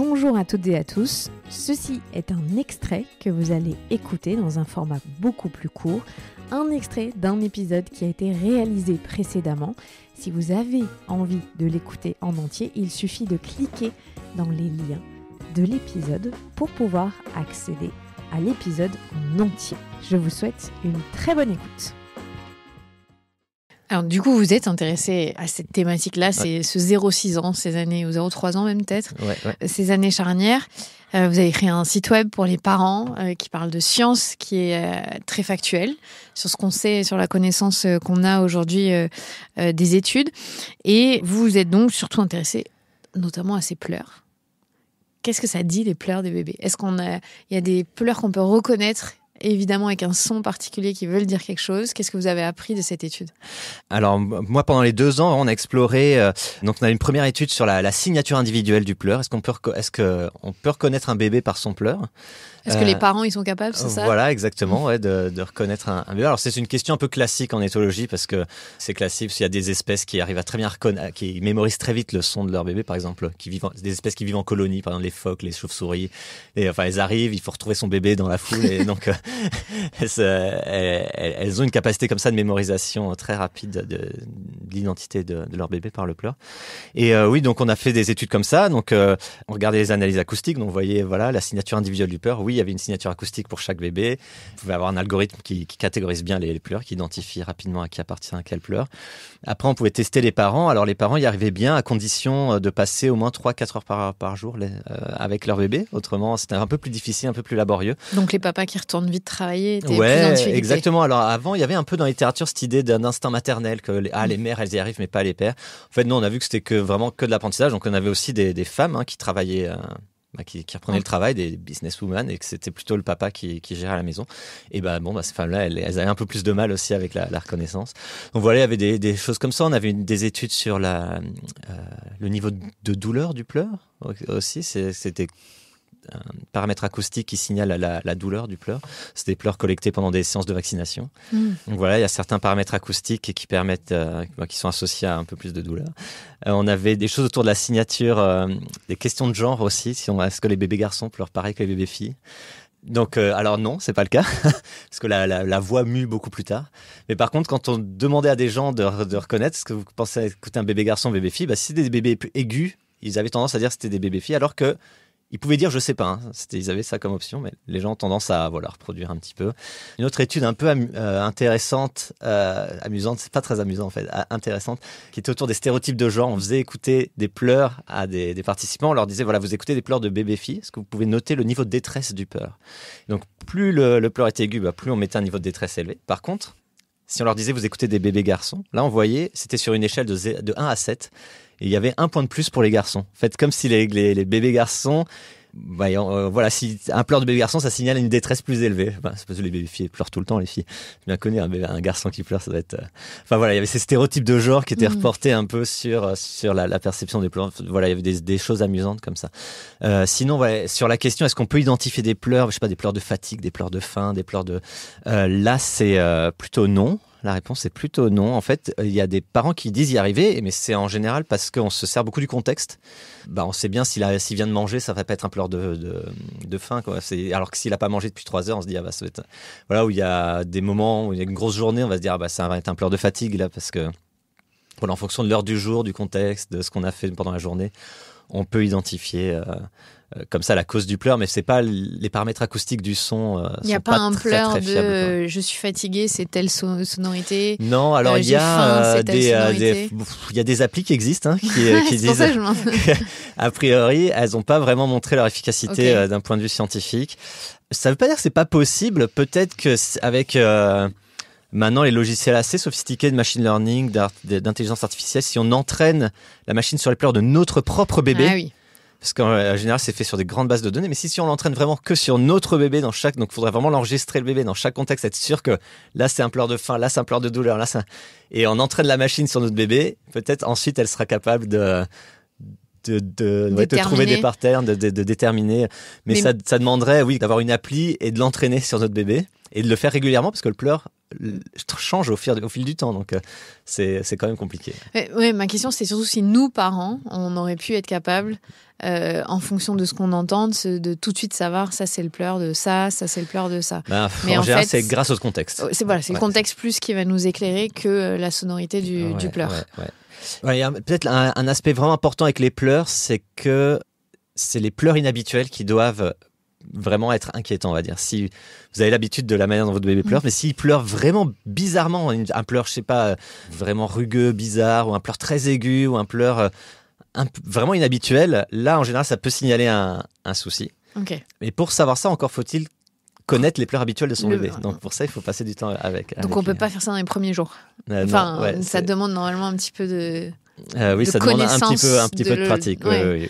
Bonjour à toutes et à tous, ceci est un extrait que vous allez écouter dans un format beaucoup plus court, un extrait d'un épisode qui a été réalisé précédemment. Si vous avez envie de l'écouter en entier, il suffit de cliquer dans les liens de l'épisode pour pouvoir accéder à l'épisode en entier. Je vous souhaite une très bonne écoute. Alors du coup, vous êtes intéressé à cette thématique-là, c'est ce 0-6 ans, ces années, ou 0-3 ans même peut-être, ces années charnières. Vous avez créé un site web pour les parents qui parle de science, qui est très factuel, sur ce qu'on sait, sur la connaissance qu'on a aujourd'hui des études. Et vous vous êtes donc surtout intéressé notamment à ces pleurs. Qu'est-ce que ça dit, les pleurs des bébés ? Est-ce il y a des pleurs qu'on peut reconnaître, évidemment avec un son particulier qui veulent dire quelque chose? Qu'est-ce que vous avez appris de cette étude? Alors moi, pendant les 2 ans, on a exploré. Donc on a une première étude sur la signature individuelle du pleur. Est-ce qu'on peut reconnaître un bébé par son pleur? Est-ce que les parents ils sont capables, c'est ça? Voilà, exactement, de reconnaître un bébé. Alors c'est une question un peu classique en éthologie parce que c'est classique. Il y a des espèces qui arrivent à très bien reconnaître, qui mémorisent très vite le son de leur bébé, par exemple, des espèces qui vivent en colonie, par exemple les phoques, les chauves-souris. Et enfin, elles arrivent, il faut retrouver son bébé dans la foule, et donc elles ont une capacité comme ça de mémorisation très rapide de l'identité de leur bébé par le pleur. Et oui, donc on a fait des études comme ça. Donc on regardait les analyses acoustiques. Donc vous voyez, voilà, la signature individuelle du pleur. Oui, il y avait une signature acoustique pour chaque bébé. Vous pouvez avoir un algorithme qui catégorise bien les pleurs, qui identifie rapidement à qui appartient quel pleur. Après, on pouvait tester les parents. Alors, les parents y arrivaient bien à condition de passer au moins 3-4 heures par jour avec leur bébé. Autrement, c'était un peu plus difficile, un peu plus laborieux. Donc, les papas qui retournent vite travailler étaient plus en difficulté. Exactement. Alors, avant, il y avait un peu dans la littérature cette idée d'un instinct maternel, que les mères, elles y arrivent, mais pas les pères. En fait, nous, on a vu que c'était vraiment que de l'apprentissage. Donc, on avait aussi des femmes qui travaillaient... qui reprenaient le travail, des businesswomen, et que c'était plutôt le papa qui gérait la maison. Et ces femmes-là, elles avaient un peu plus de mal aussi avec la reconnaissance. Donc voilà, il y avait des choses comme ça. On avait des études sur le niveau de douleur du pleur aussi. C'était un paramètre acoustique qui signale la douleur du pleur. C'est des pleurs collectés pendant des séances de vaccination. Donc voilà, il y a certains paramètres acoustiques qui permettent, qui sont associés à un peu plus de douleur. On avait des choses autour de la signature, des questions de genre aussi. Est-ce que les bébés garçons pleurent pareil que les bébés filles? Donc, alors non, c'est pas le cas, parce que la voix mue beaucoup plus tard. Mais par contre, quand on demandait à des gens de reconnaître, est-ce que vous pensez écouter un bébé garçon, bébé fille, si c'était des bébés aigus, ils avaient tendance à dire que c'était des bébés filles, alors que ils pouvaient dire je sais pas, ils avaient ça comme option, mais les gens ont tendance à reproduire un petit peu. Une autre étude un peu intéressante, amusante, c'est pas très amusant en fait, intéressante, qui était autour des stéréotypes de genre. On faisait écouter des pleurs à des participants, on leur disait voilà, vous écoutez des pleurs de bébé filles, est-ce que vous pouvez noter le niveau de détresse du pleur? Donc plus le pleur était aigu, plus on mettait un niveau de détresse élevé. Par contre, si on leur disait vous écoutez des bébés garçons, là on voyait, c'était sur une échelle de 1 à 7, et il y avait 1 point de plus pour les garçons. Faites comme si les bébés garçons, voilà, si un pleur de bébé garçon, ça signale une détresse plus élevée. C'est parce que les bébés filles pleurent tout le temps, les filles. J'ai bien connu un garçon qui pleure, ça doit être... Enfin voilà, il y avait ces stéréotypes de genre qui étaient reportés un peu sur la perception des pleurs. Voilà, il y avait des choses amusantes comme ça. Sinon, sur la question, est-ce qu'on peut identifier des pleurs, je sais pas, des pleurs de fatigue, des pleurs de faim, des pleurs de... là, c'est plutôt non. La réponse est plutôt non. En fait, il y a des parents qui disent y arriver, mais c'est en général parce qu'on se sert beaucoup du contexte. On sait bien s'il vient de manger, ça va pas être un pleur de faim, quoi. Alors que s'il a pas mangé depuis 3 heures, on se dit ça va être... Voilà, où il y a des moments où il y a une grosse journée, on va se dire ça va être un pleur de fatigue là, parce que en fonction de l'heure du jour, du contexte, de ce qu'on a fait pendant la journée, on peut identifier comme ça la cause du pleur, mais c'est pas les paramètres acoustiques du son. Il n'y a pas un pleur de je suis fatigué, c'est telle sonorité. Non, alors il y a des applis qui existent qui disent. Ça, je a priori, elles n'ont pas vraiment montré leur efficacité d'un point de vue scientifique. Ça veut pas dire que c'est pas possible. Peut-être que avec maintenant les logiciels assez sophistiqués de machine learning, d'intelligence artificielle, si on entraîne la machine sur les pleurs de notre propre bébé. Ah oui. Parce qu'en général, c'est fait sur des grandes bases de données. Mais si on l'entraîne vraiment que sur notre bébé donc il faudrait vraiment l'enregistrer le bébé dans chaque contexte, être sûr que là, c'est un pleur de faim, là, c'est un pleur de douleur, et on entraîne la machine sur notre bébé, peut-être ensuite, elle sera capable de trouver des patterns, de déterminer. Mais ça demanderait, d'avoir une appli et de l'entraîner sur notre bébé et de le faire régulièrement parce que le pleur, change au fil du temps. Donc, c'est quand même compliqué. Oui, ma question, c'est surtout si nous, parents, on aurait pu être capables, en fonction de ce qu'on entend, de tout de suite savoir ça, c'est le pleur de ça, ça, c'est le pleur de ça. Mais en général, c'est grâce au contexte. C'est le contexte plus qui va nous éclairer que la sonorité du pleur. Il y a peut-être un aspect vraiment important avec les pleurs, c'est que c'est les pleurs inhabituels qui doivent vraiment être inquiétants, on va dire. Si vous avez l'habitude de la manière dont votre bébé pleure, mais s'il pleure vraiment bizarrement, un pleur, je sais pas, vraiment rugueux, bizarre, ou un pleur très aigu, ou un pleur vraiment inhabituel, là, en général, ça peut signaler un souci. Okay. Mais pour savoir ça, encore faut-il connaître les pleurs habituelles de son bébé. Donc pour ça, il faut passer du temps avec. Donc on peut pas faire ça dans les premiers jours. Ça demande normalement un petit peu de. Oui, ça demande un petit peu de pratique. Oui.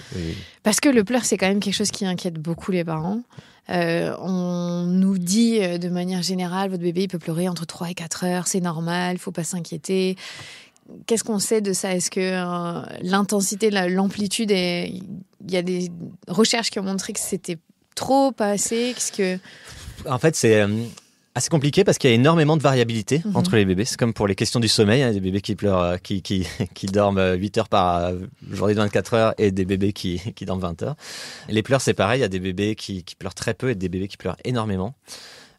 Parce que le pleur, c'est quand même quelque chose qui inquiète beaucoup les parents. On nous dit de manière générale, votre bébé il peut pleurer entre 3 et 4 heures, c'est normal, il ne faut pas s'inquiéter. Qu'est-ce qu'on sait de ça? Est-ce que l'intensité, l'amplitude, il y a des recherches qui ont montré que c'était trop, pas assez? En fait, c'est assez compliqué parce qu'il y a énormément de variabilité entre les bébés. C'est comme pour les questions du sommeil, des bébés qui pleurent, qui dorment 8 heures par journée de 24 heures et des bébés qui dorment 20 heures. Les pleurs, c'est pareil, il y a des bébés qui pleurent très peu et des bébés qui pleurent énormément.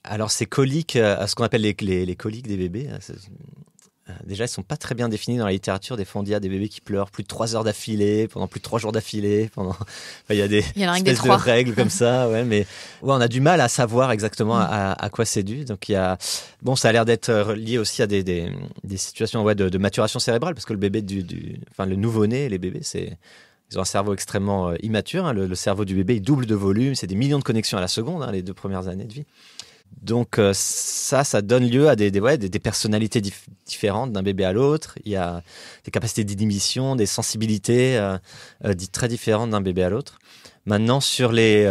Alors ces coliques, ce qu'on appelle les coliques des bébés, déjà, ils ne sont pas très bien définis dans la littérature. Des fois, on dit des bébés qui pleurent plus de 3 heures d'affilée, pendant plus de 3 jours d'affilée. Il y a des espèces de règles comme ça. Mais on a du mal à savoir exactement à quoi c'est dû. Donc, ça a l'air d'être lié aussi à des situations de maturation cérébrale, parce que le bébé le nouveau-né, les bébés, ils ont un cerveau extrêmement immature. Le cerveau du bébé, il double de volume. C'est des millions de connexions à la seconde, les 2 premières années de vie. Donc ça donne lieu à des personnalités différentes d'un bébé à l'autre. Il y a des capacités d'inhibition, des sensibilités très différentes d'un bébé à l'autre. Maintenant, sur les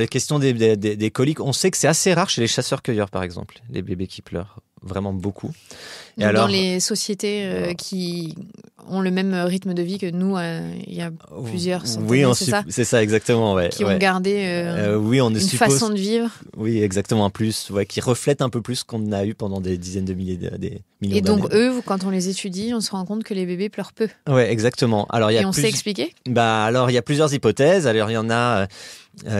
questions des coliques, on sait que c'est assez rare chez les chasseurs-cueilleurs, par exemple, les bébés qui pleurent vraiment beaucoup. Et dans les sociétés qui ont le même rythme de vie que nous, il y a plusieurs centaines, c'est ça exactement. Qui ont gardé une façon de vivre. Oui, exactement, en plus, qui reflète un peu plus ce qu'on a eu pendant des dizaines de milliers d'années. Et donc eux, quand on les étudie, on se rend compte que les bébés pleurent peu. Oui, exactement. Alors, sait expliquer? Alors, il y a plusieurs hypothèses. Alors, il y en a...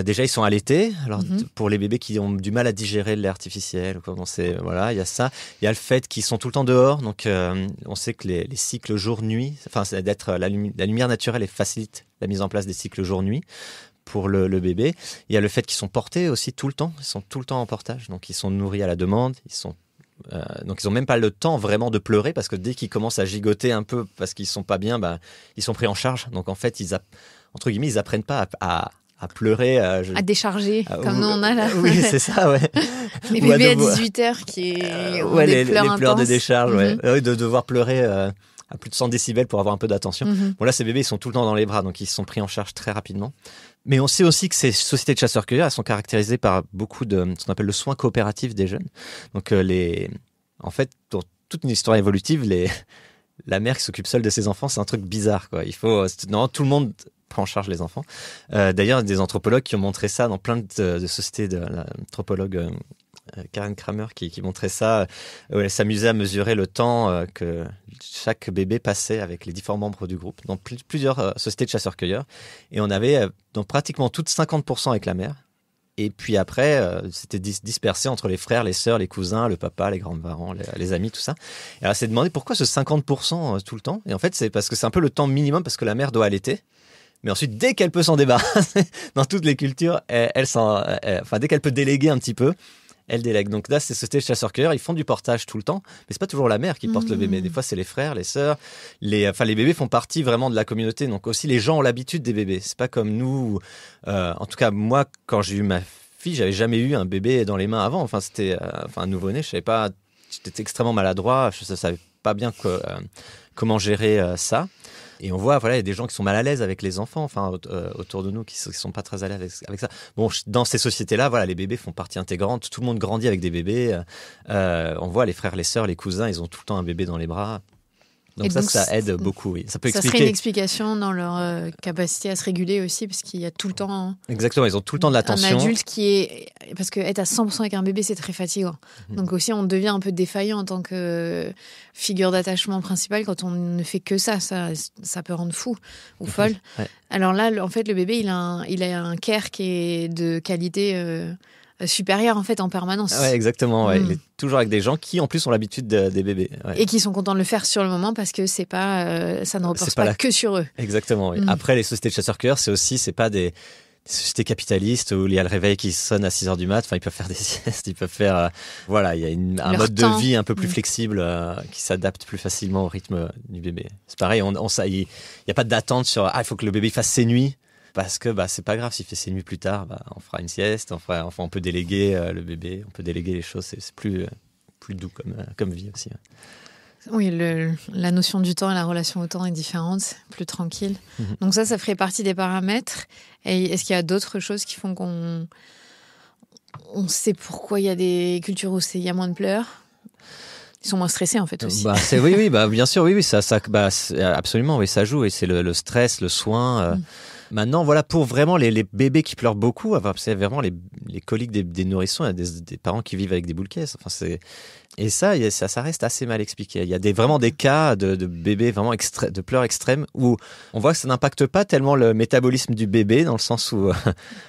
déjà, ils sont allaités. Alors, pour les bébés qui ont du mal à digérer le lait artificiel, il y a ça. Il y a le fait qu'ils sont tout le temps dehors. Donc, on sait que les cycles jour-nuit, c'est d'être la lumière naturelle facilite la mise en place des cycles jour-nuit pour le bébé. Il y a le fait qu'ils sont portés aussi tout le temps. Ils sont tout le temps en portage. Donc, ils sont nourris à la demande. Donc ils n'ont même pas le temps vraiment de pleurer, parce que dès qu'ils commencent à gigoter un peu parce qu'ils ne sont pas bien, ils sont pris en charge. Donc en fait, entre guillemets, ils n'apprennent pas à pleurer. À décharger, comme nous on a là. Oui, c'est ça, ouais. Les bébés à 18h qui ont des pleurs intenses. Les pleurs de décharge, de devoir pleurer à plus de 100 décibels pour avoir un peu d'attention. Bon, là, ces bébés, ils sont tout le temps dans les bras, donc ils sont pris en charge très rapidement. Mais on sait aussi que ces sociétés de chasseurs-cueilleurs, elles sont caractérisées par beaucoup de ce qu'on appelle le soin coopératif des jeunes. Donc, en fait, dans toute une histoire évolutive, la mère qui s'occupe seule de ses enfants, c'est un truc bizarre, quoi. Non, tout le monde prend en charge les enfants. D'ailleurs, il y a des anthropologues qui ont montré ça dans plein de sociétés, de l'anthropologue Karen Kramer qui montrait ça, où elle s'amusait à mesurer le temps que chaque bébé passait avec les différents membres du groupe dans plusieurs sociétés de chasseurs-cueilleurs, et on avait dans pratiquement toutes 50% avec la mère, et puis après c'était dispersé entre les frères, les sœurs, les cousins, le papa, les grands-parents, les amis, tout ça. Et alors c'est demandé pourquoi ce 50% tout le temps, et en fait c'est parce que c'est un peu le temps minimum, parce que la mère doit allaiter. Mais ensuite, dès qu'elle peut s'en débarrasser, dans toutes les cultures, dès qu'elle peut déléguer un petit peu, elle délègue. Donc là, c'est société de chasseurs-cueilleurs, ils font du portage tout le temps, mais c'est pas toujours la mère qui porte le bébé. Des fois, c'est les frères, les sœurs. Les bébés font partie vraiment de la communauté. Donc aussi, les gens ont l'habitude des bébés. C'est pas comme nous. En tout cas, moi, quand j'ai eu ma fille, j'avais jamais eu un bébé dans les mains avant. C'était un nouveau-né. Je savais pas. J'étais extrêmement maladroit. Je savais pas bien comment gérer ça. Et on voit, il y a des gens qui sont mal à l'aise avec les enfants, autour de nous, qui sont pas très à l'aise avec ça. Bon, dans ces sociétés-là, les bébés font partie intégrante. Tout le monde grandit avec des bébés. On voit les frères, les sœurs, les cousins, ils ont tout le temps un bébé dans les bras. Donc ça aide beaucoup, oui. Ça peut expliquer. Ça serait une explication dans leur capacité à se réguler aussi, parce qu'il y a tout le temps... Exactement, ils ont tout le temps de l'attention. Un adulte qui est... Parce qu'être à 100% avec un bébé, c'est très fatigant. Donc aussi, on devient un peu défaillant en tant que figure d'attachement principale quand on ne fait que ça. Ça peut rendre fou ou folle. Ouais. Alors là, en fait, le bébé, il a un care qui est de qualité... supérieur en fait en permanence. Ouais, exactement. Ouais. Il est toujours avec des gens qui en plus ont l'habitude des bébés. Ouais. Et qui sont contents de le faire sur le moment parce que c'est pas, ça ne repose pas que sur eux. Exactement. Oui. Après, les sociétés de chasseurs-cueilleurs, c'est pas des sociétés capitalistes où il y a le réveil qui sonne à 6h du mat. Enfin, ils peuvent faire des siestes, ils peuvent faire... il y a un mode de vie un peu plus flexible qui s'adapte plus facilement au rythme du bébé. C'est pareil, il n'y a pas d'attente sur il faut que le bébé fasse ses nuits. Parce que c'est pas grave, s'il fait ses nuits plus tard, on fera une sieste, on peut déléguer le bébé, on peut déléguer les choses, c'est plus doux comme vie aussi. Oui, la notion du temps et la relation au temps est différente, plus tranquille. Donc ça ferait partie des paramètres. Et est-ce qu'il y a d'autres choses qui font qu'on sait pourquoi il y a des cultures où il y a moins de pleurs? Ils sont moins stressés en fait aussi. Oui, bien sûr, oui, ça absolument, oui, ça joue. Et c'est le stress, le soin. Maintenant, voilà, pour vraiment les bébés qui pleurent beaucoup, c'est vraiment les coliques des nourrissons, il y a des parents qui vivent avec des boules caisses. Et ça reste assez mal expliqué. Il y a vraiment des cas de bébés vraiment de pleurs extrêmes où on voit que ça n'impacte pas tellement le métabolisme du bébé, dans le sens où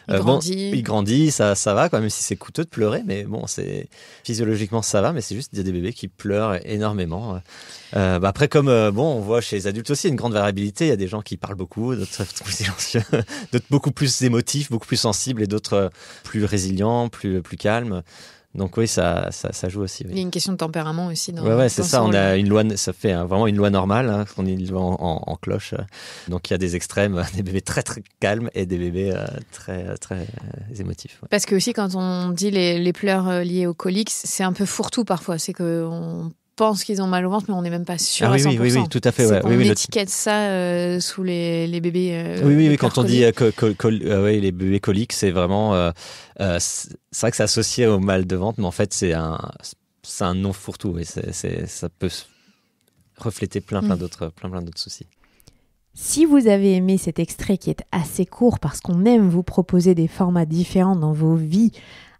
il grandit, ça va, quand même si c'est coûteux de pleurer, mais physiologiquement ça va, mais c'est juste qu'il y a des bébés qui pleurent énormément. Après, comme on voit chez les adultes aussi, il y a une grande variabilité. Il y a des gens qui parlent beaucoup, d'autres plus silencieux, d'autres beaucoup plus émotifs, beaucoup plus sensibles, et d'autres plus résilients, plus calmes. Donc oui, ça joue aussi. Oui. Il y a une question de tempérament aussi. C'est ça. On a une loi, ça fait vraiment une loi normale. On est une loi en cloche. Donc il y a des extrêmes, des bébés très très calmes et des bébés très très émotifs. Ouais. Parce que aussi quand on dit les pleurs liés aux coliques, c'est un peu fourre-tout parfois. C'est qu'on pense qu'ils ont mal au ventre, mais on n'est même pas sûr à 100%. Oui, tout à fait. Ouais. On étiquette ça sous les bébés. Oui, quand on dit les bébés coliques, c'est vraiment... c'est vrai que c'est associé au mal de ventre, mais en fait, c'est un nom fourre-tout. Et ça peut refléter plein d'autres soucis. Si vous avez aimé cet extrait qui est assez court parce qu'on aime vous proposer des formats différents dans vos vies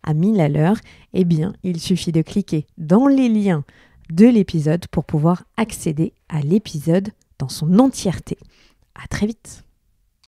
à 1000 à l'heure, eh bien, il suffit de cliquer dans les liens de l'épisode pour pouvoir accéder à l'épisode dans son entièreté. À très vite.